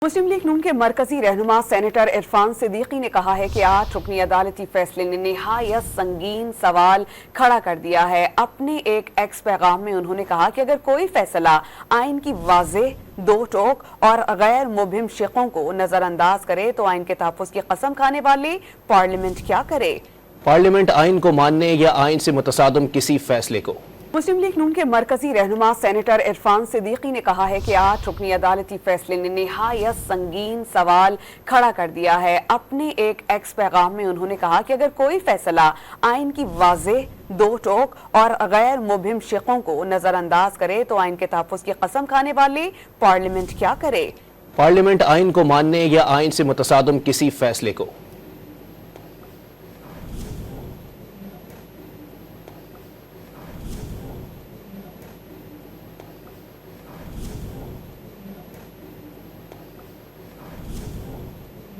مسلم league نون کے مرکزی رہنما سینیٹر عرفان صدیقی نے کہا ہے کہ 8 رکنی عدالتی فیصلے نے نہایت سنگین سوال کھڑا کر دیا ہے۔ اپنے ایک ایکس پیغام میں انہوں نے کہا کہ اگر کوئی فیصلہ آئین کی واضح دو ٹوک اور غیر مبہم شقوں کو نظر انداز کرے تو آئین کے تحفظ کی قسم کھانے والے پارلیمنٹ کیا کرے؟ پارلیمنٹ آئین کو ماننے یا آئین سے متصادم کسی فیصلے کو۔ مسلم لیگ نون کے مرکزی رہنما سینیٹر عرفان صدیقی نے کہا ہے کہ 8 رکنی عدالتی فیصلے نے نہایت سنگین سوال کھڑا کر دیا ہے۔ اپنے ایک ایکس پیغام میں انہوں نے کہا کہ اگر کوئی فیصلہ آئین کی واضح دو ٹوک اور غیر مبہم شقوں کو نظر انداز کرے تو آئین کے تحفظ کی قسم کھانے والے پارلیمنٹ کیا کرے؟ پارلیمنٹ آئین کو ماننے یا آئین سے متصادم کسی فیصلے کو۔